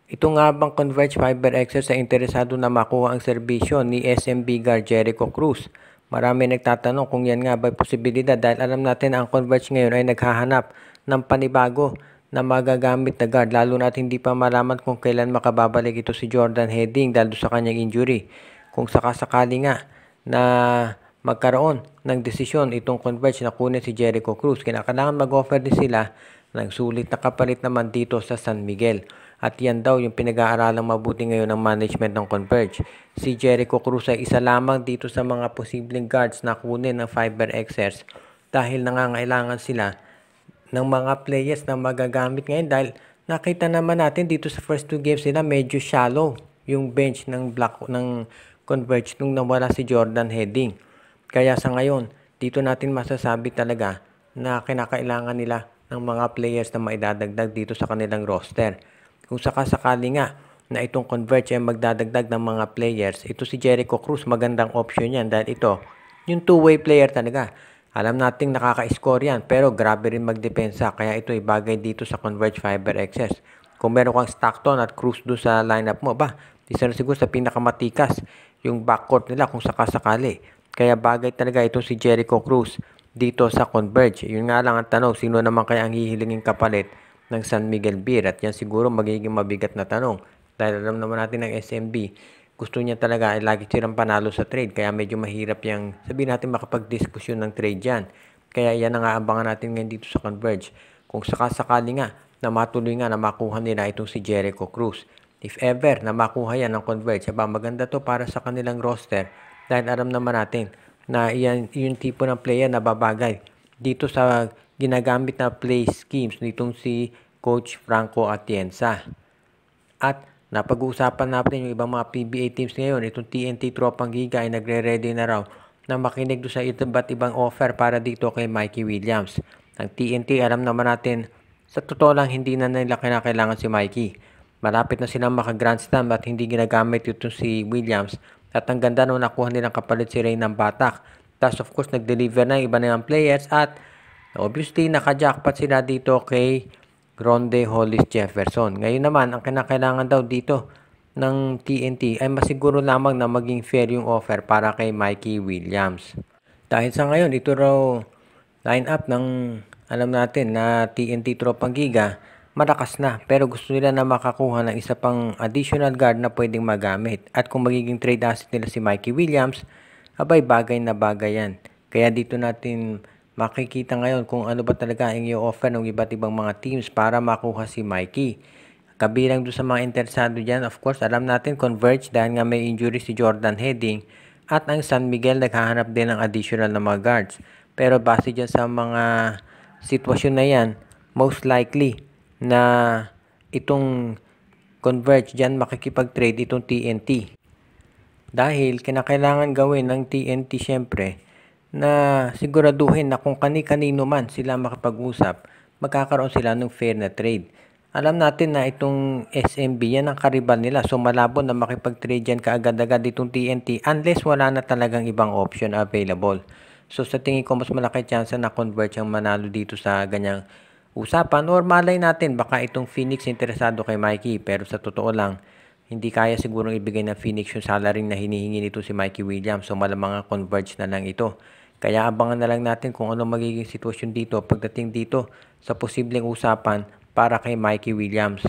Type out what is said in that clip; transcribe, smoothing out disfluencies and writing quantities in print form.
Ito nga bang Converge Fiber Access ay interesado na makuha ang serbisyo ni SMB Guard Jericho Cruz? Marami nagtatanong kung yan nga ba posibilidad dahil alam natin na ang Converge ngayon ay naghahanap ng panibago na magagamit na guard, lalo na at hindi pa malaman kung kailan makababalik ito si Jordan Heading dahil sa kanyang injury. Kung sakasakali nga na magkaroon ng desisyon itong Converge na kunin si Jericho Cruz, kinakailangan mag-offer din sila ng sulit na kapalit naman dito sa San Miguel. At yan daw yung pinag-aaralang mabuti ngayon ng management ng Converge. Si Jericho Cruz ay isa lamang dito sa mga posibleng guards na kunin ng Fiber Xers dahil nangangailangan sila ng mga players na magagamit ngayon dahil nakita naman natin dito sa first two games nila medyo shallow yung bench ng Converge nung nawala si Jordan Heading. Kaya sa ngayon, dito natin masasabi talaga na kinakailangan nila ng mga players na maidadagdag dito sa kanilang roster. Kung sakasakali nga na itong Converge ay magdadagdag ng mga players, ito si Jericho Cruz, magandang option yan dahil ito, yung two-way player talaga. Alam nating nakaka-score yan, pero grabe rin magdepensa, kaya ito ay bagay dito sa Converge Fiber Access. Kung meron kang Stockton at Cruz doon sa lineup mo, isa na siguro sa pinakamatikas yung backcourt nila kung sakasakali. Kaya bagay talaga ito si Jericho Cruz dito sa Converge. Yun nga lang ang tanong, sino naman kaya ang hihilingin kapalit ng San Miguel Beer? At yan siguro magiging mabigat na tanong dahil alam naman natin ng SMB gusto niya talaga ay lagi silang panalo sa trade, kaya medyo mahirap yung sabihin natin makapag-diskusyon ng trade yan. Kaya yan ang aabangan natin ngayon dito sa Converge. Kung sakasakali nga na matuloy nga na makuha nila itong si Jericho Cruz, if ever na makuha yan ng Converge, maganda to para sa kanilang roster dahil alam naman natin na yan yung tipo ng player na babagay dito sa ginagamit na play schemes nitong si Coach Franco Atienza. At napag-uusapan natin yung ibang mga PBA teams ngayon. Itong TNT Tropang Giga ay nagre-ready na raw na makinig doon sa iba't ibang offer para dito kay Mikey Williams. Ang TNT, alam naman natin, sa totoo lang hindi na nila kinakailangan si Mikey. Malapit na silang maka-grand slam at hindi ginagamit ito si Williams. At ang ganda nung nakuha nilang kapalit si Ray ng Batak. Tapos of course nag-deliver na iba na yung players at obviously naka-jackpot sila dito kay Ronde Hollis Jefferson. Ngayon naman, ang kinakailangan daw dito ng TNT ay masiguro lamang na maging fair yung offer para kay Mikey Williams. Dahil sa ngayon, ito raw line-up ng alam natin na TNT Tropang Giga, malakas na. Pero gusto nila na makakuha ng isa pang additional guard na pwedeng magamit. At kung magiging trade asset nila si Mikey Williams, bagay na bagay yan. Kaya dito natin makikita ngayon kung ano ba talaga ang i-offer ng iba't ibang mga teams para makuha si Mikey. Kabilang doon sa mga interesado dyan, of course, alam natin Converge dahil nga may injury si Jordan Heading at ang San Miguel naghahanap din ng additional na mga guards. Pero base dyan sa mga sitwasyon na yan, most likely na itong Converge dyan makikipag-trade itong TNT. Dahil kinakailangan gawin ng TNT syempre na siguraduhin na kung kani-kanino man sila makapag-usap, magkakaroon sila ng fair na trade. Alam natin na itong SMB, yan ang karibal nila. So malabo na makipag-trade yan kaagad-agad itong TNT unless wala na talagang ibang option available. So sa tingin ko mas malaki chance na Converge ang manalo dito sa ganyang usapan. Or malay natin baka itong Phoenix interesado kay Mikey, pero sa totoo lang, hindi kaya sigurong ibigay ng Phoenix yung salary na hinihingi nito si Mikey Williams. So malamang Converge na lang ito. Kaya abangan na lang natin kung ano magiging sitwasyon dito pagdating dito sa posibleng usapan para kay Mikey Williams.